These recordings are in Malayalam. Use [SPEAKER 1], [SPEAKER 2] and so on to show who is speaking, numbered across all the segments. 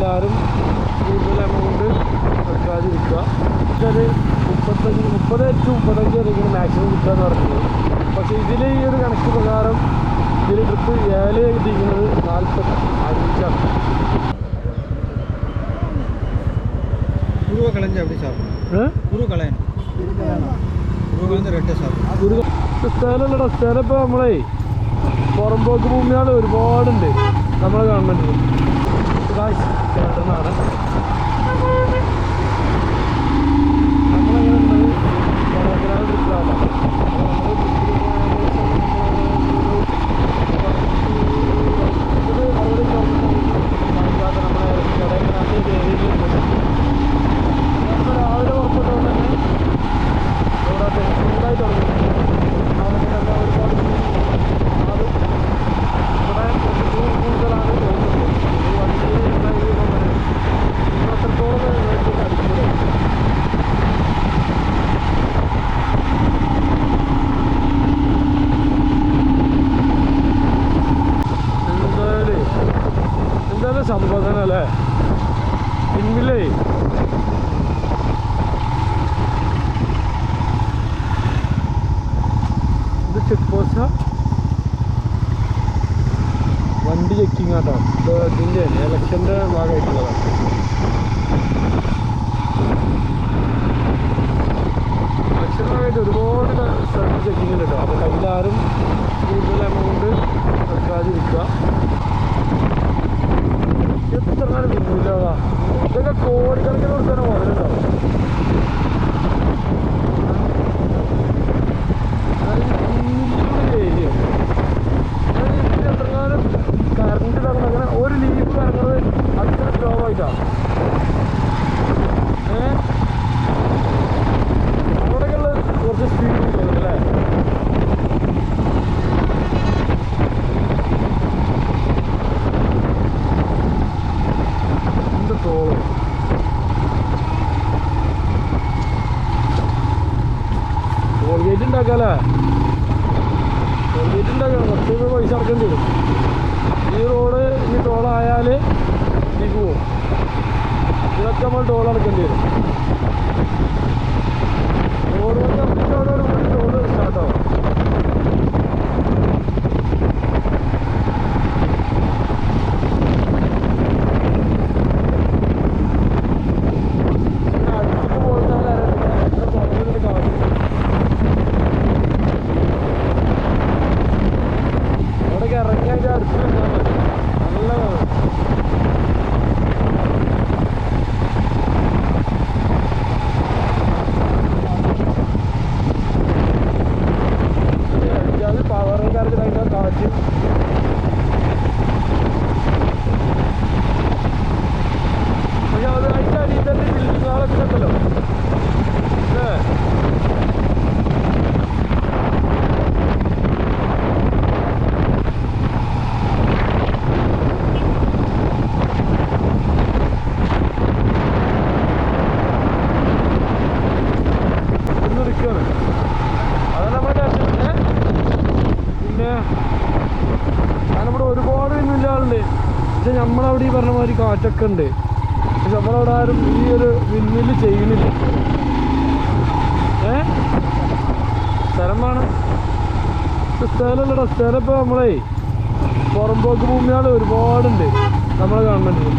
[SPEAKER 1] എല്ലാവരും കൂടുതൽ എമൗണ്ട് എടുക്കാതിരിക്കുക. ഒരു 30 to 35 വരെയൊക്കെയാണ് മാക്സിമം കിട്ടുക എന്ന് പറഞ്ഞത്. പക്ഷേ ഇതിൽ ഈ ഒരു കണക്ക് പ്രകാരം ഇതിൽ ട്രിപ്പ് 7 കിട്ടിയിരിക്കുന്നത് 45ആണ്. സ്ഥലമല്ലടാ, സ്ഥലം ഇപ്പോൾ നമ്മളെ പുറമ്പോക്ക് ഭൂമികൾ ഒരുപാടുണ്ട് നമ്മളെ ഗവൺമെൻറ്റിന്. കേരളമാണ് നമ്മളെങ്ങനെ ഉള്ളത് ട്രിപ്പിലാണ്. രാവിലെ പുറപ്പെട്ടതുകൊണ്ട് തന്നെ ഇവിടെ ചൂടായി തുടങ്ങി. ഒരുപാട് ഇവിടെ കൂടുതലാണ് തോന്നുന്നത്. ഈ വണ്ടിയിൽ അത്രത്തോളം അടിക്കുന്നത്. എന്തായാലും സംഭവം അല്ലേ പിന്നില്ലേ. ഇത് ചെക്ക് പോസ്റ്റാ, വണ്ടി ചെക്കിങ് ആട്ടോ. ഇതിൻ്റെ ഇലക്ഷൻ്റെ ഭാഗമായിട്ടുള്ളതാണ്. ഇലക്ഷൻ്റെ ഭാഗമായിട്ട് ഒരുപാട് സ്ഥലത്ത് ചെക്കിങ് ഉണ്ട് കേട്ടോ. അപ്പോൾ കയ്യിലാരും കൂടുതൽ എമൗണ്ട് എടുക്കാതിരിക്കുക. എത്ര പിന്നില്ലാതാ, ഇതൊക്കെ കോടിക്കണക്കിന് കൊടുത്താൽ മുതലുണ്ടാവും. ഏരിയ എത്രങ്ങാനും കറണ്ട് ഇറങ്ങുന്നത്, അങ്ങനെ ഒരു ലീവ് ഇറങ്ങുന്നത് അത്ര സ്ലോവായിട്ടാണ്. അവിടെയൊക്കെയുള്ള കുറച്ച് സ്പീഡ് തോന്നുന്നല്ലേ. എന്ത് തോന്നും ടോൾഗേറ്റ് ഉണ്ടാക്കാല്ലേ. ടോൾഗേറ്റ് ഉണ്ടാക്കണം, കുറച്ച് പൈസ അടക്കേണ്ടി വരും. ഈ റോഡ് ഇനി ടോളായാൽ ഇതിലേക്ക് പോവും. ഇതൊക്കെ നമ്മൾ ടോൾ അടക്കേണ്ടി വരും. റോഡ് കൂടി ടോള് സ്റ്റാർട്ടാവും. പക്ഷെ നമ്മളവിടെ ഈ പറഞ്ഞ മാതിരി കാറ്റൊക്കെ ഉണ്ട്. പക്ഷെ നമ്മളവിടെ ആരും ഈ ഒരു വിൻമില്ല് ചെയ്യുന്നില്ല. സ്ഥലം വേണം. സ്ഥലമല്ലടാ, സ്ഥലം ഇപ്പോൾ നമ്മളെ പുറമ്പോക്ക് ഭൂമികൾ ഒരുപാടുണ്ട് നമ്മളെ ഗവൺമെൻറ്റിന്.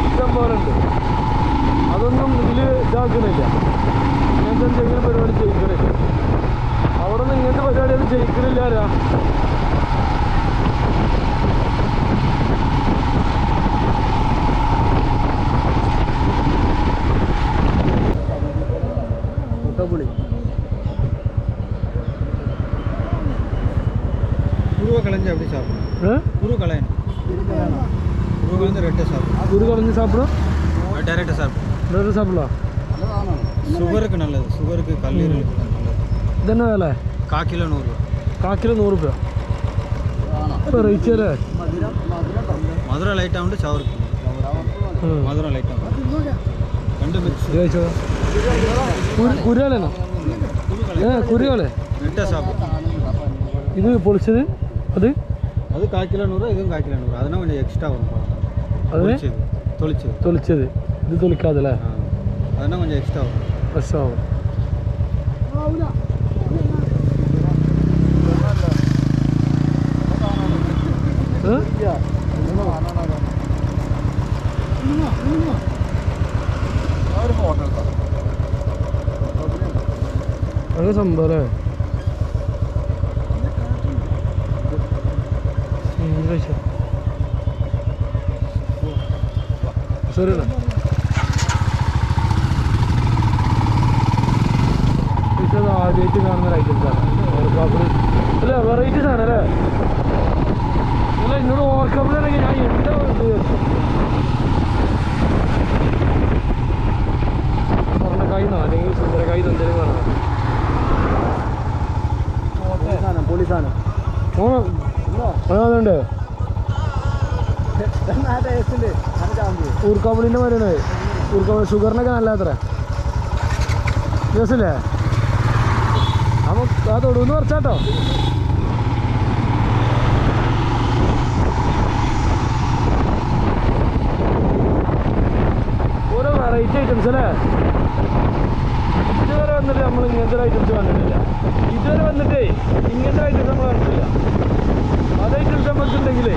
[SPEAKER 1] ഇഷ്ടം പോലെ ഉണ്ട്. അതൊന്നും ഇതിൽ ഇതാക്കണില്ല. ഇങ്ങനത്തെ എന്തെങ്കിലും പരിപാടി ചെയ്യിക്കണില്ല. അവിടെ നിന്ന് ഇങ്ങനത്തെ പരിപാടിയൊന്നും ചെയ്യിക്കണില്ല. ആരാ முட்டப்புளி குருவை களைஞ்சி அப்படி சாப்பிடும். குரு களையணும். குரு வந்து ரெட்டை சாப்பிடும். குரு களைஞ்சி சாப்பிடும். டேரெக்டாக சாப்பிடும். டேரெக்டாக சாப்பிடலாம். சுகருக்கு நல்லது. சுகருக்கு கல்லீரலுக்கு நல்லது. இது என்ன விலை? 1/4 கிலோ 100 ரூபா. 1/4 கிலோ 100 ரூபா. இப்போ ரைச்சர் மதுரை லைட்டாக உண்டு. சவருக்கு மதுரை லைட்டாக ரெண்டு மிக்ஸ். കുരുകളാണോ? കുരുകളെ ரெட்டை சாப்பிடும். இது பொളിച്ചത് അത് 1/4 கிலோ 100, இதுவும் 1/4 கிலோ 100. அதனால் கொஞ்சம் எக்ஸ்ட்ரா வரும். അതിന്
[SPEAKER 2] തൊലിച്ചത് ഇത് തൊലിക്കാതല്ലേ
[SPEAKER 1] അതെന്നാ കൊഞ്ചം എക്സ്ട്രാ ആവും
[SPEAKER 2] പ്രശ്നമാവും അങ്ങനെ സംഭവം അല്ലേ ശരി ആദ്യമായിട്ട് കാണുന്ന ഐറ്റംസാണ് ഓർക്കാപ്പിള് അല്ല വെറൈറ്റി സാധനം അല്ലേ അല്ല എന്നോട് ഓർക്കാപ്പിളാണെങ്കിൽ ഞാൻ എന്താ സ്വർണ്ണക്കായി അല്ലെങ്കിൽ സുന്ദരക്കായി എന്തെങ്കിലും കാണാം പൊളി സാധനം അതുണ്ട് ഊർക്കാപ്പിളിൻ്റെ മരുന്ന് ഊർക്കാപ്പിളി ഷുഗറിനൊക്കെ നല്ല അത്ര ദിവസമില്ലേ അപ്പോൾ ആ തൊടുന്ന് കുറച്ചാട്ടോ ഓരോ വെറൈറ്റി ഐറ്റംസ് അല്ലേ ഇതുവരെ വന്നിട്ട് നമ്മൾ ഇങ്ങനത്തെ ഒരു ഐറ്റംസ് കണ്ടിട്ടില്ല ഇതുവരെ വന്നിട്ടേ ഇങ്ങനത്തെ ഐറ്റംസ് നമ്മൾ കണ്ടിട്ടില്ല അത് ഐറ്റംസ് നമുക്കുണ്ടെങ്കിലേ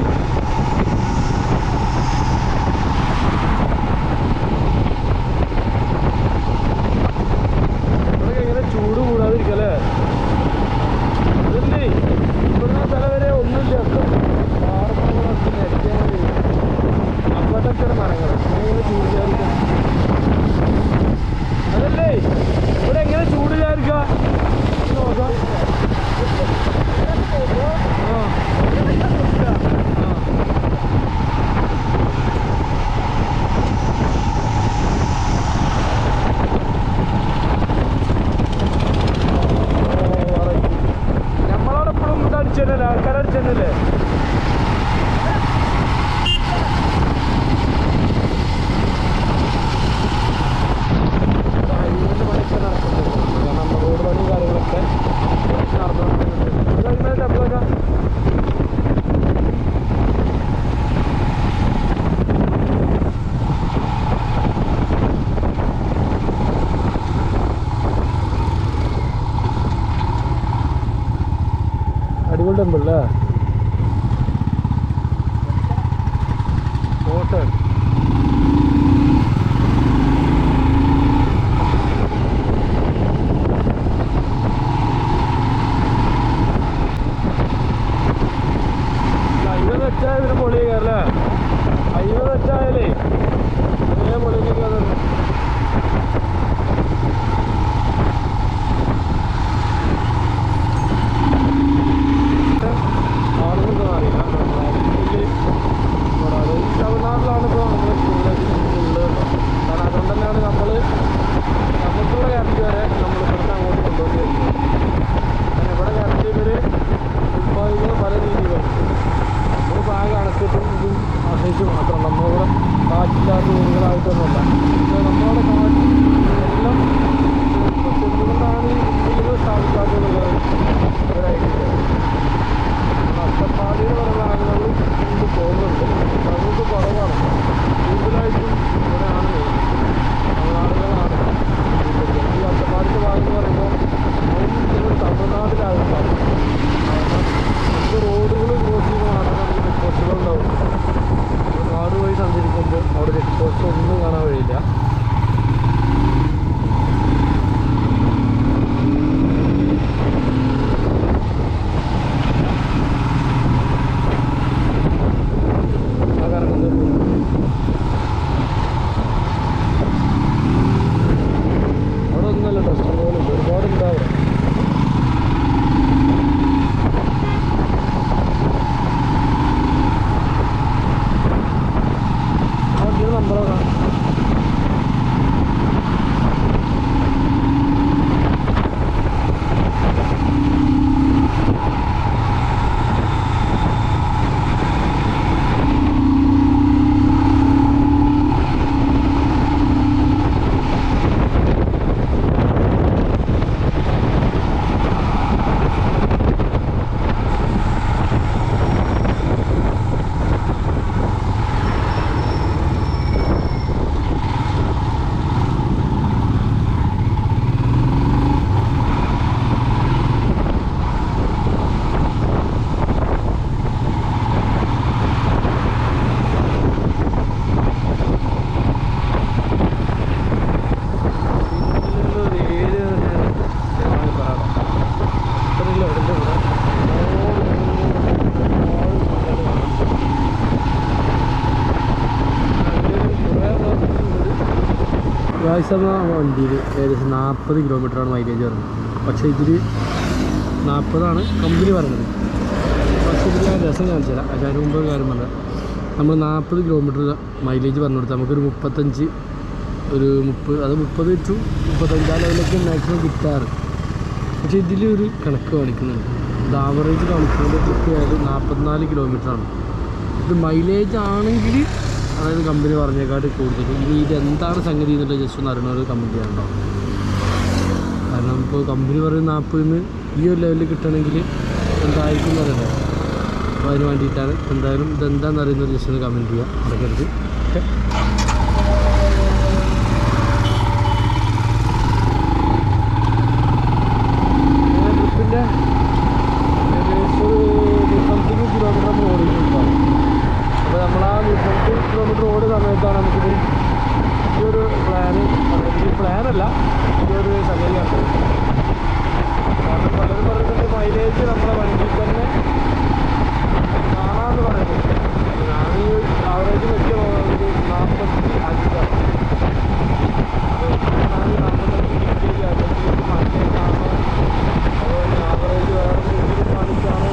[SPEAKER 2] നമ്മളൊക്കെ ഇങ്ങനെ ചൂട് കൂടാതിരിക്കല്ലേ അതല്ലേ ഇവിടുന്ന് തല വരെ ഒന്നുമില്ല അപ്പത്തൊക്കെ മരങ്ങൾ ഇങ്ങനെ ചൂട് വിചാരിക്കാം അതല്ലേ ഇവിടെ എങ്ങനെ ചൂട് വിചാരിക്കുക നോക്കാം നമ്മളോടെപ്പോഴും ഇത് അടിച്ചല്ലേ ആൾക്കാർ അടിച്ചല്ലേ റോഡ് പണി കാര്യങ്ങളൊക്കെ നടന്നുകൊണ്ടിരിക്കുന്നുണ്ട് ടെമ്പിളൊക്കെ അടിപൊളി ടെമ്പിൾ അല്ലേ കോട്ടയം തെറ്റായ ഇതിന് പൊളിയേക്കല്ലേ അയ്യോ തെറ്റായാലേ അതേ പൊളിയൊക്കെ ആളുകൾക്ക് അറിയില്ല തമിഴ്നാട്ടിലാണ് ഇപ്പോൾ നമ്മൾ ഉള്ളത് കാരണം അതുകൊണ്ട് തന്നെയാണ് നമുക്കുള്ള കറണ്ട് വരെ നമ്മൾ ഇവിടുന്ന് അങ്ങോട്ട് കൊണ്ടുപോയിരിക്കുന്നത് കാരണം ഇവിടെ കറണ്ട് ഇവർ ഉത്പാദിക്കുന്ന പല രീതികളും നമ്മളിപ്പോൾ ആകെ അണക്കെട്ടും ഇതും ആശ്രയിച്ച് മാത്രം നമ്മളിവിടെ കാറ്റില്ലാത്ത ഊരുകളായിട്ടൊന്നുമല്ല നമ്മളവിടെ കാറ്റ് എല്ലാം എന്തുകൊണ്ടാണ് ഈ വീടുകൾ സ്ഥാപിക്കാത്തതുള്ളത് ഒരായിട്ടില്ല അട്ടപ്പാടിയിലുള്ള ആളുകൾ കൊണ്ട് പോകുന്നുണ്ട് നമുക്ക് കുറവാണ് കൂടുതലായിട്ടും ഇവിടെയാണ് തമിഴ്നാടുകളാണ് ഈ അട്ടപ്പാടിൻ്റെ ഭാഗം എന്ന് പറയുമ്പോൾ അതും തമിഴ്നാട്ടിലാകും നമുക്ക് റോഡുകൾ ക്രോസ് ചെയ്യുമ്പോൾ മാത്രമേ നമുക്ക് ചെക്ക് പോസ്റ്റുകളുണ്ടാവും നാട് വഴി സഞ്ചരിക്കുമ്പോൾ അവിടെ ചെക്ക് പോസ്റ്റും അത്യാവശ്യം വണ്ടിയിൽ ഏകദേശം 40 കിലോമീറ്ററാണ് മൈലേജ് വരുന്നത്. പക്ഷേ ഇതിൽ 40 കമ്പനി പറഞ്ഞത്. പക്ഷേ ഇതിൽ ഞാൻ രസം കാണിച്ചു തരാം. അതിന് മുമ്പ് കാര്യം പറഞ്ഞാൽ നമ്മൾ 40 കിലോമീറ്റർ മൈലേജ് പറഞ്ഞു കൊടുത്താൽ നമുക്കൊരു 35 ഒരു 30 അത് 30 to 35 ആ ലെവലൊക്കെ മാക്സിമം കിട്ടാറ്. പക്ഷേ ഇതിലൊരു കണക്ക് കാണിക്കുന്നുണ്ട്. ഇത് ആവറേജ് കാണിക്കുന്നത് കൃത്യമായിട്ട് 44 കിലോമീറ്ററാണ്. ഇത് മൈലേജ് ആണെങ്കിൽ അതായത് കമ്പനി പറഞ്ഞേക്കാട്ട് കൂടുതൽ. ഇനി ഇതെന്താണ് സംഗതി എന്നുള്ള ജസ്റ്റ് ഒന്ന് അറിയണ ഒരു കമ്പനിയാണല്ലോ. കാരണം ഇപ്പോൾ കമ്പനി പറയുന്ന 40 ഈ ഒരു ലെവലിൽ കിട്ടണമെങ്കിൽ എന്തായിരിക്കും എന്ന് അറിയണ്ടേ. അപ്പോൾ അതിന് വേണ്ടിയിട്ടാണ് എന്തായാലും ഇതെന്താണെന്ന് അറിയുന്നത് ജസ്റ്റ് ഒന്ന് കമൻറ്റ് ചെയ്യുക, മറക്കരുത്. ഓക്കെ, ട്രിപ്പിൻ്റെ ഏകദേശം 150 കിലോമീറ്റർ നമ്മൾ ഓടിയിട്ടുണ്ടാവും. അപ്പോൾ നമ്മൾ ആ 150 കിലോമീറ്റർ ഓടിയ സമയത്താണ് നമുക്കിത് ഈ ഒരു പ്ലാനല്ല ഇതൊരു സംഗതി കണ്ടത്. കാരണം പലരും പറയുന്നത് മൈലേജ് നമ്മളെ വണ്ടിയിൽ തന്നെ കാണാമെന്ന് പറയുന്നത്. ഞാൻ ഈ ആവറേജ് വെച്ച് ഒരു 45 അത് 45 മൈലേജ് ആണോ അതോ ആവറേജ് വേറെ രീതിയിൽ കാണിച്ചാണോ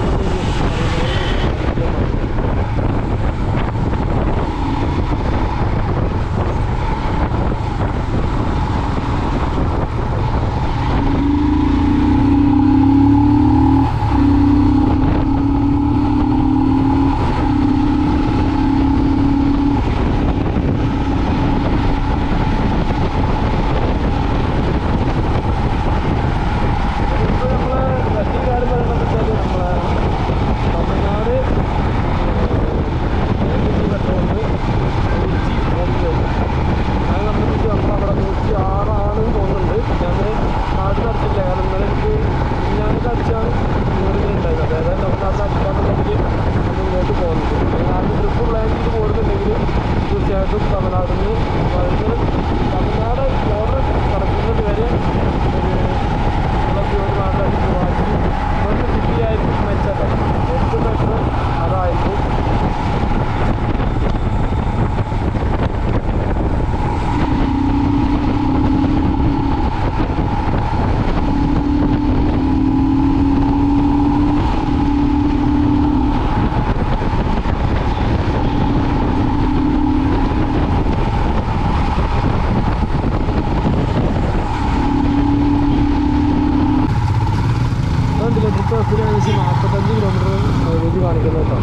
[SPEAKER 2] ഏകദേശം 45 കിലോമീറ്റർ മൈലേജ് കാണിക്കുന്നത് കേട്ടോ.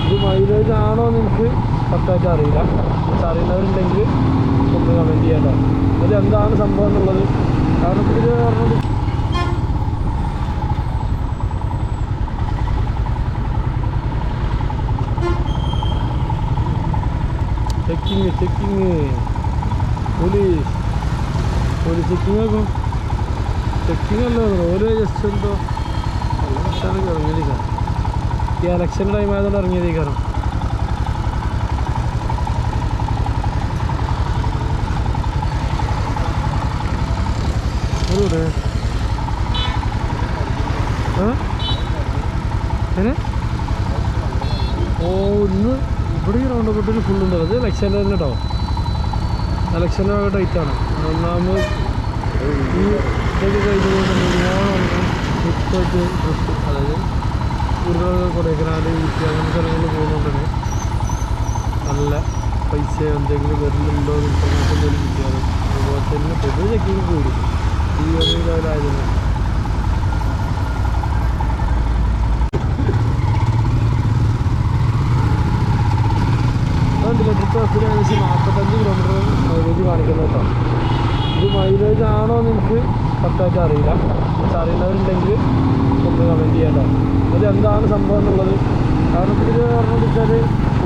[SPEAKER 2] ഇത് മൈലേജ് ആണോ എന്ന് എനിക്ക് കറക്റ്റായിട്ട് അറിയില്ല. പക്ഷെ അറിയുന്നവരുണ്ടെങ്കിൽ ഒന്ന് കമൻറ്റ് ചെയ്യാം കേട്ടോ. ഇത് എന്താണ് സംഭവം എന്നുള്ളത്. കാരണം ഇത് പറഞ്ഞത് ചെക്കിങ് പോലീസ് ചെക്കിങ് ആക്കും. ചെക്കിങ് അല്ല ഓരോ ജസ്റ്റ് എന്തോ ഇറങ്ങിയതേക്കാരം. ഈ ഇലക്ഷൻ ടൈം ആയതുകൊണ്ട് ഇറങ്ങിയതേക്കാരം. ഇന്ന് ഇവിടെ ഈ റൗണ്ട് ബോട്ടിൽ ഫുള്ളുണ്ട്. അത് ഇലക്ഷൻ്റെ തന്നെ കേട്ടോ. ഇലക്ഷൻ്റെ ഡേറ്റാണ്. ഒന്നാമത് ഈ ഇതൊക്കെ കഴിഞ്ഞ് ട്രിപ്പായിട്ട് ട്രിപ്പ് അതായത് ഉരുള കൊടൈക്കനാൽ ഊട്ടി അങ്ങനെ സ്ഥലങ്ങളിൽ പോകുന്നതുകൊണ്ട് നല്ല പൈസ എന്തെങ്കിലും വരുന്നുണ്ടോ ഇൻഫർമേഷൻ എന്തെങ്കിലും കിട്ടിയാൽ അതുപോലെ തന്നെ പൊതുവെ ചെക്കിങ് കൂടി ഈ ഒരു ലെവലായതുകൊണ്ട്. ട്രിപ്പ് ബസ്സിൽ ഏകദേശം 45 കിലോമീറ്റർ മൈലേജ് കാണിക്കുന്നത് കേട്ടോ. ഇത് മൈലേജ് ആണോ എന്ന് എനിക്ക് കറക്റ്റായിട്ട് അറിയില്ല. പക്ഷെ അറിയുന്നവരുണ്ടെങ്കിൽ ഒന്ന് കമൻറ്റ് ചെയ്യാം കേട്ടോ. ഇത് എന്താണ് സംഭവം എന്നുള്ളത്. കാരണം ഇതിൽ പറഞ്ഞതെന്ന് വെച്ചാൽ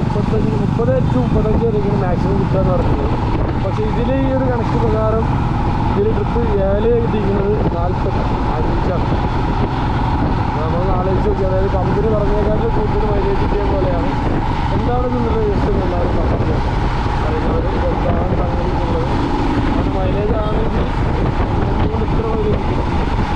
[SPEAKER 2] 30 to 35 വരെയൊക്കെയാണ് മാക്സിമം കിട്ടുക എന്ന് പറഞ്ഞത്. പക്ഷേ ഇതിൽ ഈ ഒരു കണക്ക് പ്രകാരം ഇതിൽ ട്രിപ്പ് 7 കിട്ടിയിരിക്കുന്നത് 45ആണ്. നമ്മൾ ആലോചിച്ച് നോക്കി. അതായത് കമ്പനി പറഞ്ഞേക്കാളും കൂടുതൽ മൈലേജ് കിട്ടിയ പോലെയാണ്. എന്താണെന്നുള്ളത് ജസ്റ്റ് എല്ലാവരും പറഞ്ഞു അറിയുന്നവർ എന്താണ് സംഗതി എന്നുള്ളത്. അത് മൈലേജ് ആണെങ്കിൽ ഇത്ര മൈലേജ് കിട്ടും.